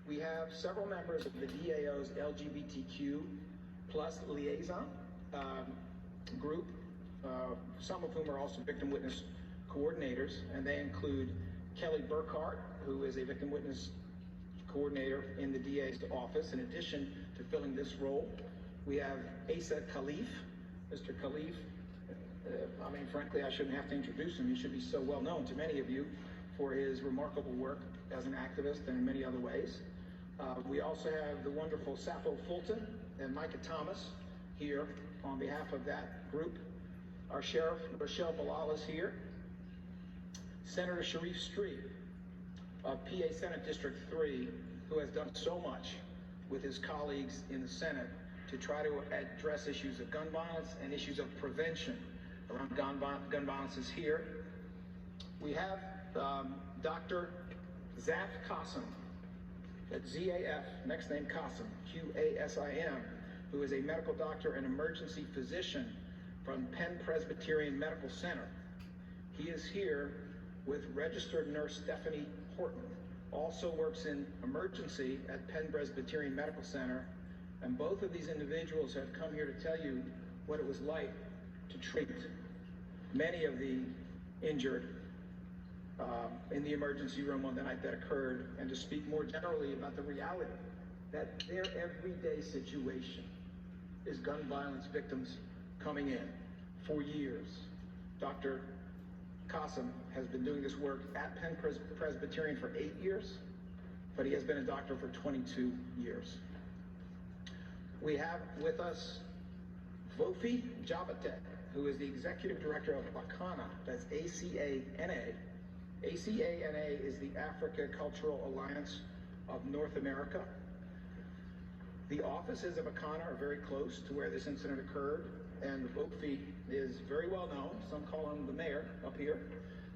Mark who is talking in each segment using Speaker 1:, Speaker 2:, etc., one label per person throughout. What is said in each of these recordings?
Speaker 1: We have several members of the DAO's LGBTQ plus liaison group, some of whom are also victim witness coordinators, and they include Kelly Burkhart, who is a victim witness coordinator in the DA's office. In addition to filling this role, we have Asa Khalif. Mr. Khalif, I mean, frankly, I shouldn't have to introduce him. He should be so well known to many of you for his remarkable work as an activist and in many other ways. We also have the wonderful Sappho Fulton and Micah Thomas here on behalf of that group. Our Sheriff, Rochelle Bilal, is here. Senator Sharif Street of PA Senate District 3, who has done so much with his colleagues in the Senate to try to address issues of gun violence and issues of prevention around gun violence, is here. We have Dr. Zaf Qasim, that's Z-A-F, next name Qasim, Q-A-S-I-M, who is a medical doctor and emergency physician from Penn Presbyterian Medical Center. He is here with registered nurse Stephanie Horton, also works in emergency at Penn Presbyterian Medical Center, and both of these individuals have come here to tell you what it was like to treat many of the injured in the emergency room on the night that occurred, and to speak more generally about the reality that their everyday situation is gun violence victims coming in for years. Dr. Qasim has been doing this work at Penn Presbyterian for 8 years, but he has been a doctor for 22 years. We have with us Vofi Jabatek, who is the executive director of ACANA, that's A-C-A-N-A. ACANA is the Africa Cultural Alliance of North America. The offices of ACANA are very close to where this incident occurred, and Vofi is very well known. Some call him the mayor up here,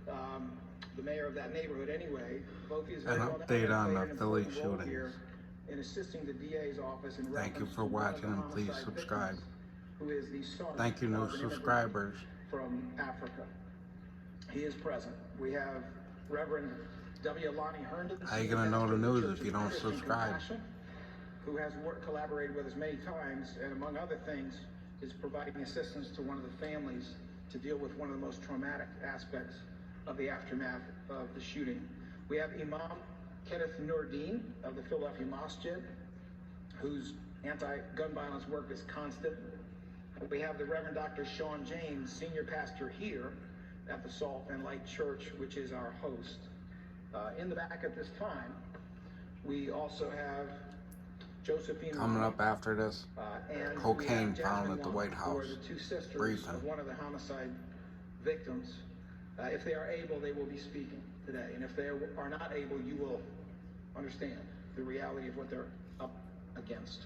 Speaker 1: the mayor of that neighborhood anyway. Vofi is very well known.
Speaker 2: An update on the Philly shootings.
Speaker 1: In assisting the DA's office in
Speaker 2: Thank you for watching, and please subscribe.
Speaker 1: Who is the son
Speaker 2: Thank you, new subscribers.
Speaker 1: From Africa. He is present. We have Reverend W. Lonnie Herndon.
Speaker 2: How you gonna know the news if you don't subscribe?
Speaker 1: Who has collaborated with us many times, and among other things, is providing assistance to one of the families to deal with one of the most traumatic aspects of the aftermath of the shooting. We have Imam Kenneth Nordin of the Philadelphia Masjid, whose anti-gun violence work is constant. We have the Reverend Dr. Sean James, senior pastor here at the Salt and Light Church, which is our host. In the back at this time, we also have Josephine.
Speaker 2: Coming up after this,
Speaker 1: and
Speaker 2: cocaine found at the White House.
Speaker 1: The two sisters
Speaker 2: Briefing.
Speaker 1: of one of the homicide victims. If they are able, they will be speaking today. And if they are not able, you will understand the reality of what they're up against.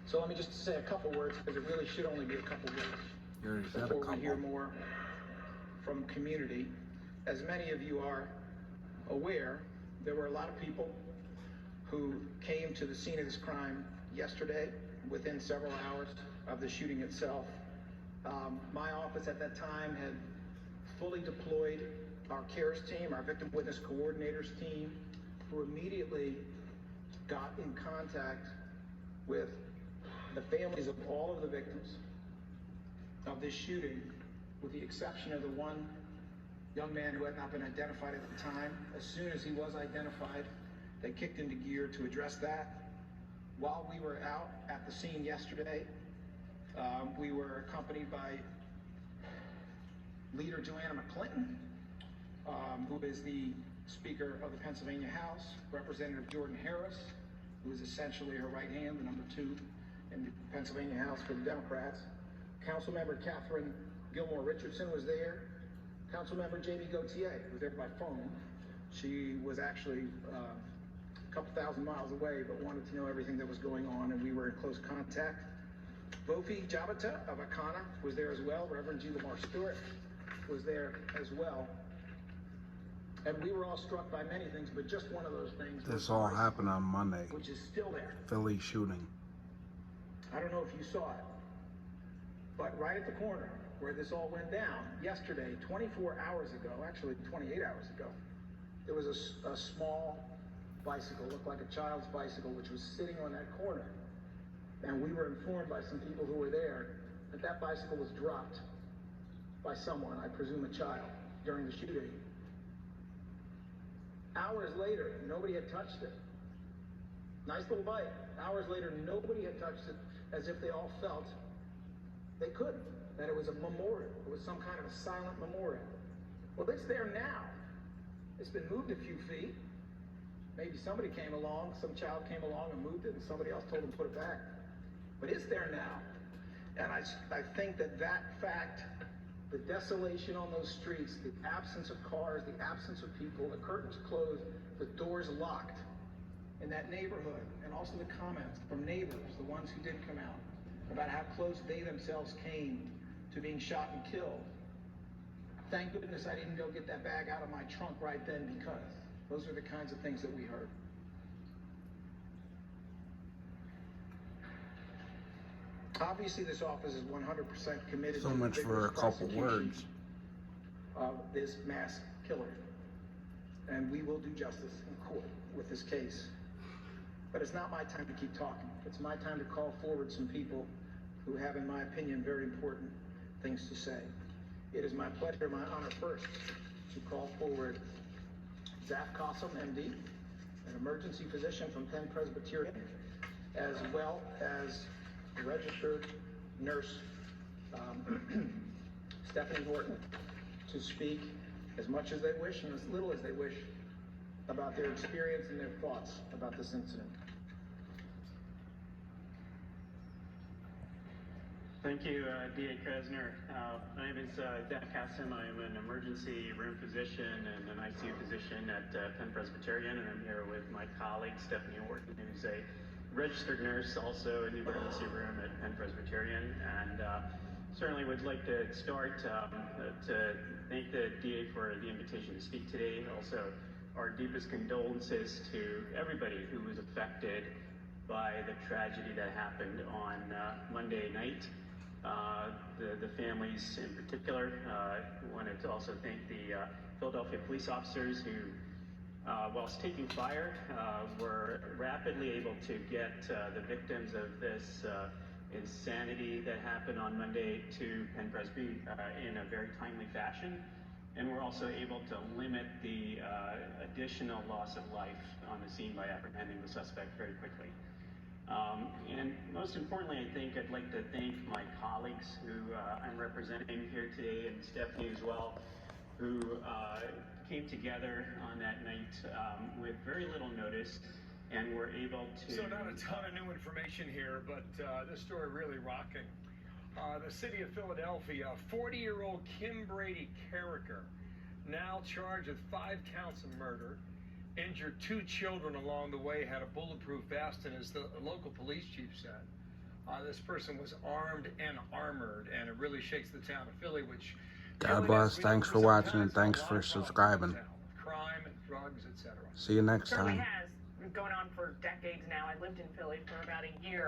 Speaker 1: So let me just say a couple words, because it really should only be a couple words.
Speaker 2: You already said a
Speaker 1: Before we hear
Speaker 2: couple.
Speaker 1: more from community. As many of you are aware, there were a lot of people who came to the scene of this crime yesterday within several hours of the shooting itself. My office at that time had fully deployed our CARES team, our victim witness coordinators team, who immediately got in contact with the families of all of the victims of this shooting, with the exception of the one young man who had not been identified at the time. As soon as he was identified, they kicked into gear to address that. While we were out at the scene yesterday, we were accompanied by Leader Joanna McClinton, who is the Speaker of the Pennsylvania House, Representative Jordan Harris, who is essentially her right hand, the number 2 in the Pennsylvania House for the Democrats. Councilmember Catherine Gilmore Richardson was there. Councilmember Jamie Gauthier was there by phone. She was actually a couple thousand miles away, but wanted to know everything that was going on, and we were in close contact. Vofi Jabata of ACANA was there as well. Reverend G. Lamar Stewart was there as well. And we were all struck by many things, but just one of those things.
Speaker 2: This all happened on Monday.
Speaker 1: Which is still there.
Speaker 2: Philly shooting.
Speaker 1: I don't know if you saw it, but right at the corner where this all went down yesterday, 24 hours ago, actually 28 hours ago, there was a small bicycle, looked like a child's bicycle, which was sitting on that corner. And we were informed by some people who were there that that bicycle was dropped by someone, I presume a child, during the shooting. Hours later, nobody had touched it. Nice little bike. Hours later, nobody had touched it, as if they all felt they couldn't, that it was a memorial. It was some kind of a silent memorial. Well, it's there now. It's been moved a few feet. Maybe somebody came along, some child came along and moved it, and somebody else told them to put it back. But it's there now. And I think that fact, the desolation on those streets, the absence of cars, the absence of people, the curtains closed, the doors locked in that neighborhood, and also the comments from neighbors, the ones who did come out, about how close they themselves came to being shot and killed. Thank goodness I didn't go get that bag out of my trunk right then, because those are the kinds of things that we heard. Obviously, this office is 100% committed
Speaker 2: So
Speaker 1: to the
Speaker 2: much for
Speaker 1: vigorous
Speaker 2: a couple
Speaker 1: prosecution
Speaker 2: words.
Speaker 1: of this mass killer. And we will do justice in court with this case. But it's not my time to keep talking. It's my time to call forward some people who have, in my opinion, very important things to say. It is my pleasure, my honor first, to call forward Zaf Qasim, MD, an emergency physician from Penn Presbyterian, as well as registered nurse Stephanie Horton, to speak as much as they wish and as little as they wish about their experience and their thoughts about this incident.
Speaker 3: Thank you, D.A. Krasner. My name is Zaf Qasim. I am an emergency room physician and an ICU physician at Penn Presbyterian, and I'm here with my colleague Stephanie Horton, who's a registered nurse also in the emergency room at Penn Presbyterian. And certainly would like to start to thank the DA for the invitation to speak today. Also, our deepest condolences to everybody who was affected by the tragedy that happened on Monday night. The families in particular. Wanted to also thank the Philadelphia police officers who, whilst taking fire, were rapidly able to get the victims of this insanity that happened on Monday to Penn Presby in a very timely fashion. And we're also able to limit the additional loss of life on the scene by apprehending the suspect very quickly. And most importantly, I think I'd like to thank my colleagues who I'm representing here today, and Stephanie as well, who came together on that night with very little notice and were able to...
Speaker 4: So not a ton of new information here, but this story really rocking. The city of Philadelphia, 40-year-old Kim Brady Carricker, now charged with 5 counts of murder, injured 2 children along the way, had a bulletproof vest, and as the local police chief said, this person was armed and armored, and it really shakes the town of Philly, which...
Speaker 2: God bless. Thanks for watching and thanks for subscribing.
Speaker 4: Crime, drugs, etc.
Speaker 2: See you next
Speaker 5: Certainly
Speaker 2: time.
Speaker 5: has. Going on for decades now. I lived in Philly for about a year.